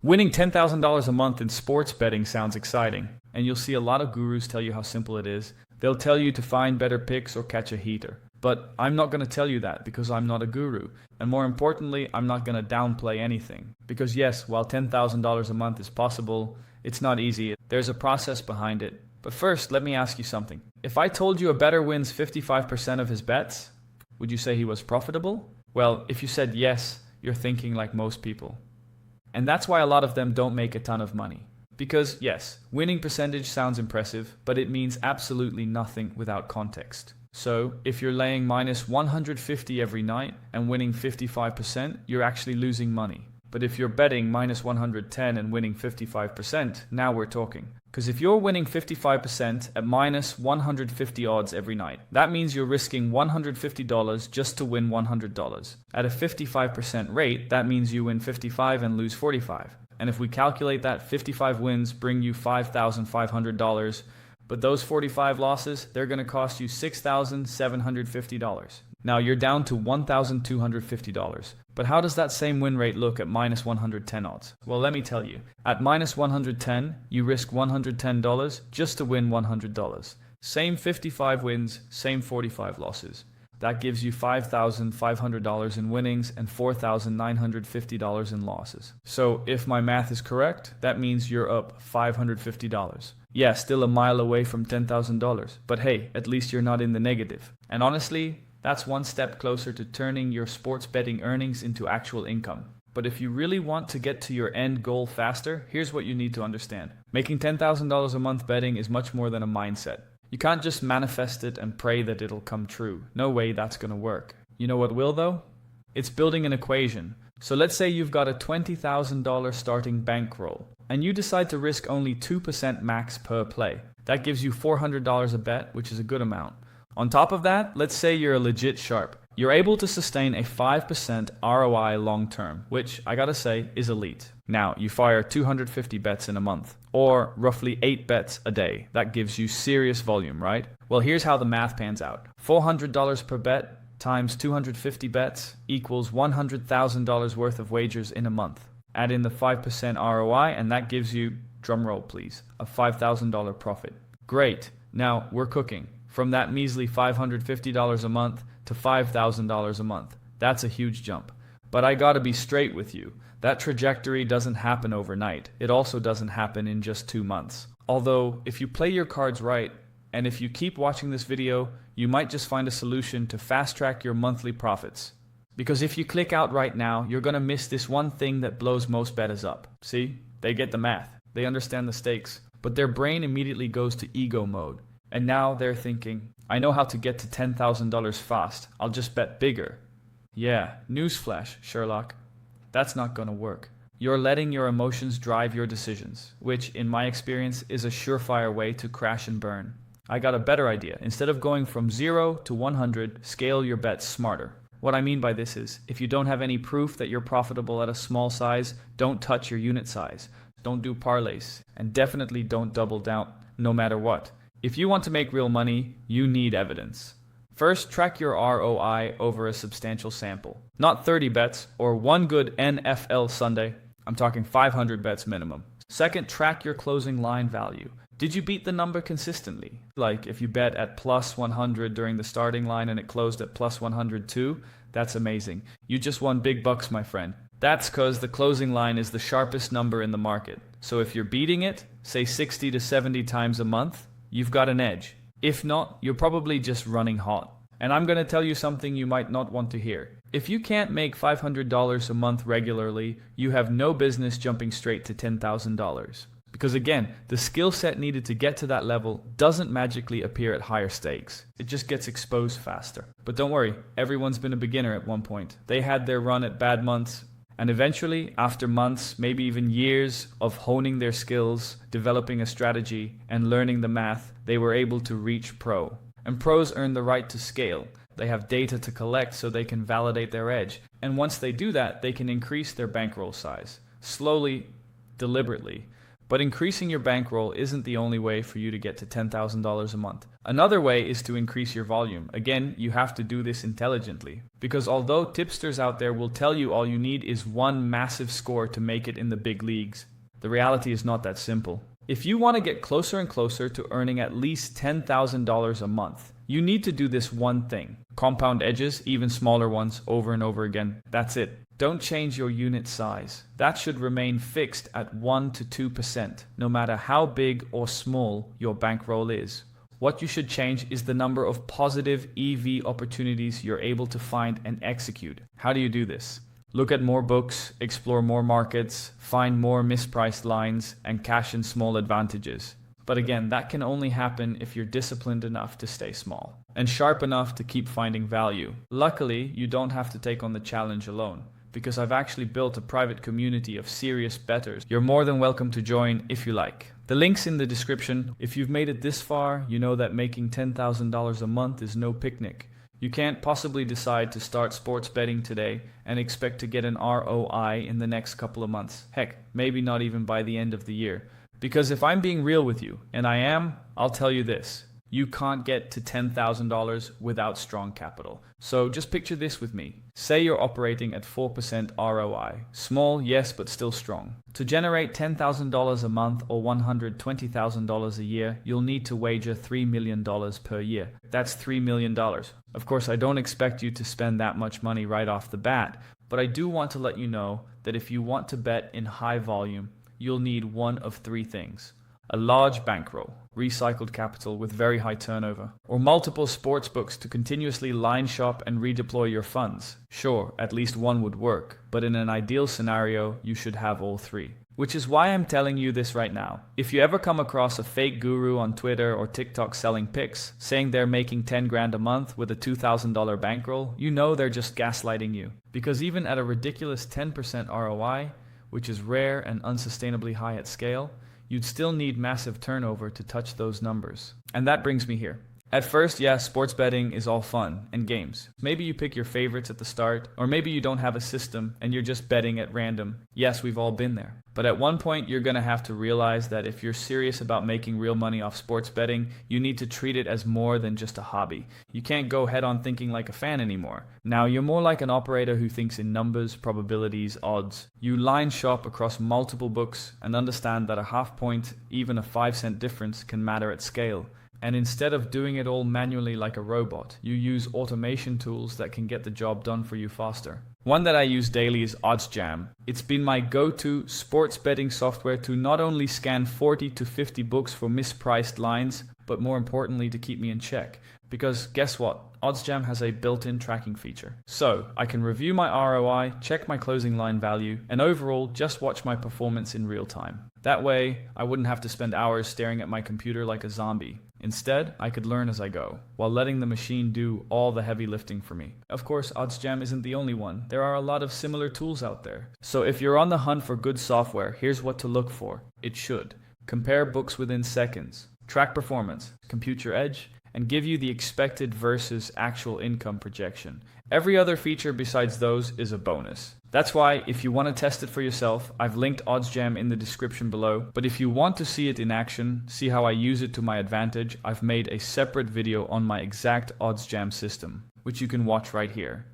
Winning $10,000 a month in sports betting sounds exciting, and you'll see a lot of gurus tell you how simple it is. They'll tell you to find better picks or catch a heater. But I'm not going to tell you that because I'm not a guru. And more importantly, I'm not going to downplay anything. Because yes, while $10,000 a month is possible, it's not easy. There's a process behind it. But first, let me ask you something. If I told you a bettor wins 55% of his bets, would you say he was profitable? Well, if you said yes, you're thinking like most people. And that's why a lot of them don't make a ton of money. Because yes, winning percentage sounds impressive, but it means absolutely nothing without context. So if you're laying minus 150 every night and winning 55%, you're actually losing money. But if you're betting minus 110 and winning 55%, now we're talking. Because if you're winning 55% at minus 150 odds every night, that means you're risking $150 just to win $100. At a 55% rate, that means you win 55 and lose 45. And if we calculate that, 55 wins bring you $5,500, but those 45 losses, they're going to cost you $6,750. Now you're down to $1,250. But how does that same win rate look at minus 110 odds? Well, let me tell you. At minus 110, you risk $110 just to win $100. Same 55 wins, same 45 losses. That gives you $5,500 in winnings and $4,950 in losses. So if my math is correct, that means you're up $550. Yeah, still a mile away from $10,000. But hey, at least you're not in the negative. And honestly, that's one step closer to turning your sports betting earnings into actual income. But if you really want to get to your end goal faster, here's what you need to understand. Making $10,000 a month betting is much more than a mindset. You can't just manifest it and pray that it'll come true. No way that's going to work. You know what will though? It's building an equation. So let's say you've got a $20,000 starting bankroll, and you decide to risk only 2% max per play. That gives you $400 a bet, which is a good amount. On top of that, let's say you're a legit sharp. You're able to sustain a 5% ROI long term, which I gotta say is elite. Now, you fire 250 bets in a month, or roughly 8 bets a day. That gives you serious volume, right? Well, here's how the math pans out. $400 per bet times 250 bets equals $100,000 worth of wagers in a month. Add in the 5% ROI, and that gives you, drumroll please, a $5,000 profit. Great, now we're cooking. From that measly $550 a month to $5,000 a month. That's a huge jump. But I gotta be straight with you. That trajectory doesn't happen overnight. It also doesn't happen in just 2 months. Although, if you play your cards right, and if you keep watching this video, you might just find a solution to fast track your monthly profits. Because if you click out right now, you're gonna miss this one thing that blows most bettors up. See? They get the math. They understand the stakes. But their brain immediately goes to ego mode. And now they're thinking, I know how to get to $10,000 fast. I'll just bet bigger. Yeah, newsflash, Sherlock. That's not gonna work. You're letting your emotions drive your decisions, which, in my experience, is a surefire way to crash and burn. I got a better idea. Instead of going from 0 to 100, scale your bets smarter. What I mean by this is, if you don't have any proof that you're profitable at a small size, don't touch your unit size. Don't do parlays. And definitely don't double down, no matter what. If you want to make real money, you need evidence. First, track your ROI over a substantial sample. Not 30 bets or one good NFL Sunday. I'm talking 500 bets minimum. Second, track your closing line value. Did you beat the number consistently? Like if you bet at plus 100 during the starting line and it closed at plus 102, that's amazing. You just won big bucks, my friend. That's because the closing line is the sharpest number in the market. So if you're beating it, say 60 to 70 times a month, you've got an edge. If not, you're probably just running hot. And I'm going to tell you something you might not want to hear. If you can't make $500 a month regularly, you have no business jumping straight to $10,000. Because again, the skill set needed to get to that level doesn't magically appear at higher stakes. It just gets exposed faster. But don't worry, everyone's been a beginner at one point. They had their run at bad months, and eventually, after months, maybe even years of honing their skills, developing a strategy, and learning the math, they were able to reach pro. And pros earn the right to scale. They have data to collect so they can validate their edge. And once they do that, they can increase their bankroll size. Slowly, deliberately. But increasing your bankroll isn't the only way for you to get to $10,000 a month. Another way is to increase your volume. Again, you have to do this intelligently. Because although tipsters out there will tell you all you need is one massive score to make it in the big leagues, the reality is not that simple. If you want to get closer and closer to earning at least $10,000 a month, you need to do this one thing. Compound edges, even smaller ones, over and over again. That's it. Don't change your unit size. That should remain fixed at 1 to 2%, no matter how big or small your bankroll is. What you should change is the number of positive EV opportunities you're able to find and execute. How do you do this? Look at more books, explore more markets, find more mispriced lines, and cash in small advantages. But again, that can only happen if you're disciplined enough to stay small and sharp enough to keep finding value. Luckily, you don't have to take on the challenge alone, because I've actually built a private community of serious bettors. You're more than welcome to join if you like. The link's in the description. If you've made it this far, you know that making $10,000 a month is no picnic. You can't possibly decide to start sports betting today and expect to get an ROI in the next couple of months. Heck, maybe not even by the end of the year. Because if I'm being real with you, and I am, I'll tell you this. You can't get to $10,000 without strong capital. So just picture this with me. Say you're operating at 4% ROI. Small, yes, but still strong. To generate $10,000 a month or $120,000 a year, you'll need to wager $3 million per year. That's $3 million. Of course, I don't expect you to spend that much money right off the bat, but I do want to let you know that if you want to bet in high volume, you'll need one of three things. A large bankroll, recycled capital with very high turnover, or multiple sports books to continuously line shop and redeploy your funds. Sure, at least one would work, but in an ideal scenario, you should have all three. Which is why I'm telling you this right now. If you ever come across a fake guru on Twitter or TikTok selling picks, saying they're making 10 grand a month with a $2,000 bankroll, you know they're just gaslighting you. Because even at a ridiculous 10% ROI, which is rare and unsustainably high at scale, you'd still need massive turnover to touch those numbers. And that brings me here. At first, yeah, sports betting is all fun and games. Maybe you pick your favorites at the start, or maybe you don't have a system and you're just betting at random. Yes, we've all been there. But at one point, you're going to have to realize that if you're serious about making real money off sports betting, you need to treat it as more than just a hobby. You can't go head on thinking like a fan anymore. Now, you're more like an operator who thinks in numbers, probabilities, odds. You line shop across multiple books and understand that a half point, even a 5-cent difference can matter at scale. And instead of doing it all manually like a robot, you use automation tools that can get the job done for you faster. One that I use daily is OddsJam. It's been my go-to sports betting software to not only scan 40 to 50 books for mispriced lines, but more importantly to keep me in check. Because guess what? OddsJam has a built-in tracking feature. So I can review my ROI, check my closing line value, and overall just watch my performance in real time. That way, I wouldn't have to spend hours staring at my computer like a zombie. Instead, I could learn as I go, while letting the machine do all the heavy lifting for me. Of course, OddsJam isn't the only one. There are a lot of similar tools out there. So if you're on the hunt for good software, here's what to look for. It should compare books within seconds, track performance, compute your edge, and give you the expected versus actual income projection. Every other feature besides those is a bonus. That's why, if you want to test it for yourself, I've linked OddsJam in the description below. But if you want to see it in action, see how I use it to my advantage, I've made a separate video on my exact OddsJam system, which you can watch right here.